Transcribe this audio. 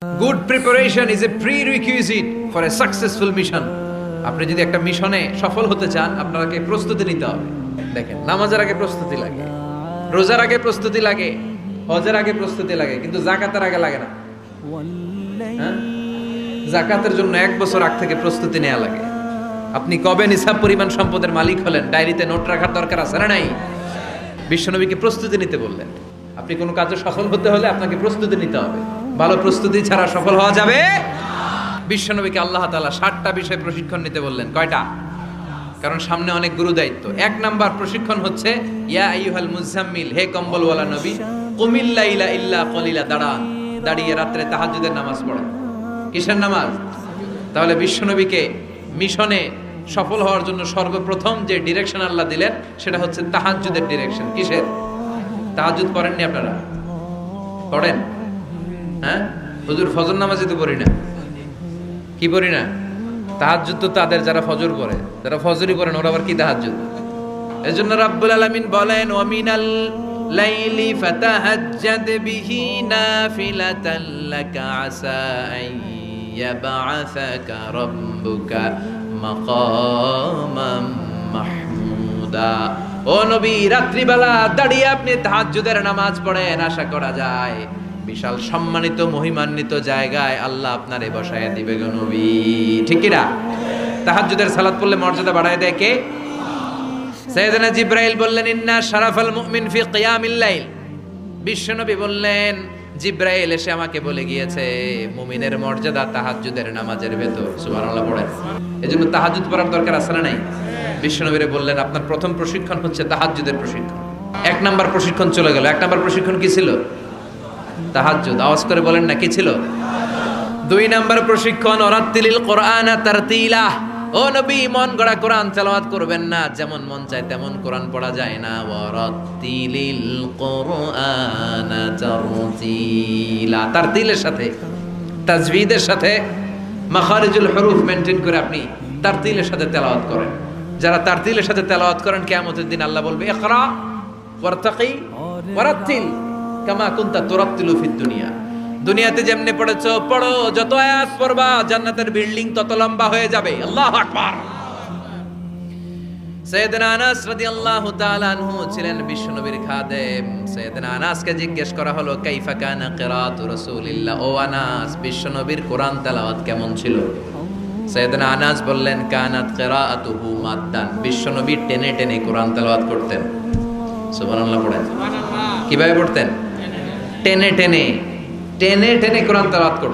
Good preparation is a prerequisite for a successful mission. আপনি যদি একটা মিশনে সফল হতে চান আপনাকে প্রস্তুতি নিতে হবে। দেখেন, নামাজের আগে প্রস্তুতি লাগে, রোজার আগে প্রস্তুতি লাগে, হজের আগে প্রস্তুতি লাগে, কিন্তু যাকাতের আগে লাগে না। যাকাতের জন্য 1 বছর আগ থেকে প্রস্তুতি নেওয়া লাগে। আপনি কবে নিসাব পরিমাণ সম্পদের মালিক হলেন ডায়েরিতে নোট রাখার দরকার আছে না নাই? বিশ্বনবীকে প্রস্তুতি নিতে বললেন। আপনি কোনো কাজে সফল হতে হলে আপনাকে প্রস্তুতি নিতে হবে। ভালো প্রস্তুতি ছাড়া সফল হওয়া যাবে? বিশ্বনবীকে আল্লাহ তাআলা 60টা বিষয় প্রশিক্ষণ নিতে বললেন। কয়টা? কারণ সামনে অনেক গুরু দায়িত্ব। 1 নাম্বার প্রশিক্ষণ হচ্ছে ইয়া আইয়ুহাল মুজাম্মিল, হে কম্বলওয়ালা নবী, কুমিল লাইলা ইল্লা কলিলা, দাঁড়িয়ে রাত্রে তাহাজ্জুদের নামাজ পড়েন। কিসের নামাজ? তাহলে বিশ্বনবীকে মিশনে সফল হওয়ার জন্য সর্বপ্রথম যে ডিরেকশন আল্লাহ দিলেন সেটা হচ্ছে তাহাজ্জুদের ডিরেকশন। কিসের? তাহাজ্জুদ পড়েননি আপনারা? পড়েন? হ্যাঁ, হুজুর ফজর নামাজই তো পড়ি না। কি পড়ি না? তাহাজ্জুদ তো তাদের যারা ফজর পড়ে, যারা ফজরই পড়েন ওরা আবার কি তাহাজ্জুদ? এজন্য রাব্বুল আলামিন বলেন ওয়া মিনাল লাইলি ফাতাহাজ্জাদ বিহি নাফিলাতান লাকা আসা আন ইয়াবআসাকা রাব্বুকা মাকামাম মাহমুদা। ও নবী, রাত্রিবেলা দাঁড়িয়ে আপনি তাহাজ্জুদের নামাজ পড়েন, আশা করা যায় বিশাল সম্মানিত মহিমান্বিত জায়গায় আল্লাহ আপনারে বসায় দিবে গো নবী। ঠিক কি না? তাহাজ্জুদের সালাত পড়লে মর্যাদা বাড়ায় দেয় কে? সাইয়েদনা জিবরাইল বললেন ইন্না শারাফাল মুমিন ফি কিয়ামিল লাইল। বিশ্বনবী বললেন জিবরাইল এসে আমাকে বলে গিয়েছে মুমিনের মর্যাদা তাহাজ্জুদের নামাজের ভেতর। সুবহানাল্লাহ পড়েন। এজন্য তাহাজ্জুদ পড়ার দরকার আছে না নাই? বিশ্বনবীরে বললেন আপনার প্রথম প্রশিক্ষণ হচ্ছে তাহাজ্জুদের প্রশিক্ষণ। 1 নাম্বার প্রশিক্ষণ চলে গেল। 1 নাম্বার প্রশিক্ষণ কি ছিল? তাহাজ্জুদ। আওয়াজ করে বলেন না, কি ছিল? 2 নাম্বার প্রশিক্ষণ ওয়ারাত্তিলিল কোরআনা তারতিলা। ও নবী, মন গড়া কোরআন তেলাওয়াত করবেন না, যেমন মন চায় তেমন কোরআন পড়া যায় না। ওয়ারাত্তিলিল কোরআনা তারতিলা, তারতিলের সাথে তাজবিদের সাথে মাখারিজুল হুরুফ মেইনটেইন করে আপনি তারতিলের সাথে তেলাওয়াত করেন। যারা তারতিলের সাথে তেলাওয়াত করেন কিয়ামতের দিন আল্লাহ বলবে ইকরা ওয়ারতাকি ওয়ারাত্তিল কামা কুনতা তুরাত্তিলু ফিদ দুনিয়া। দুনিয়াতে যেমনে পড়েছো পড়ো, যত আয়াত পড়বা জান্নাতের বিল্ডিং তত লম্বা হয়ে যাবে। আল্লাহু আকবার। সাইয়েদনা আনাস রাদিয়াল্লাহু তাআলা আনহু ছিলেন বিশ্বনবীর খাদেম। সাইয়েদনা আনাসকে জিজ্ঞেস করা হলো কাইফা কানা কিরাআতু রাসূলিল্লাহ, ও আনাস বিশ্বনবীর কোরআন তেলাওয়াত কেমন ছিল? সাইয়েদনা আনাস বললেন কানাত কিরাআতুহু মাদ্দান, বিশ্বনবী টেনে টেনে কোরআন তেলাওয়াত করতেন। সুবহানাল্লাহ পড়েন। কিভাবে পড়তেন? টেনে টেনে টেনে টেনে কোরআন তেলাওয়াত করতেন।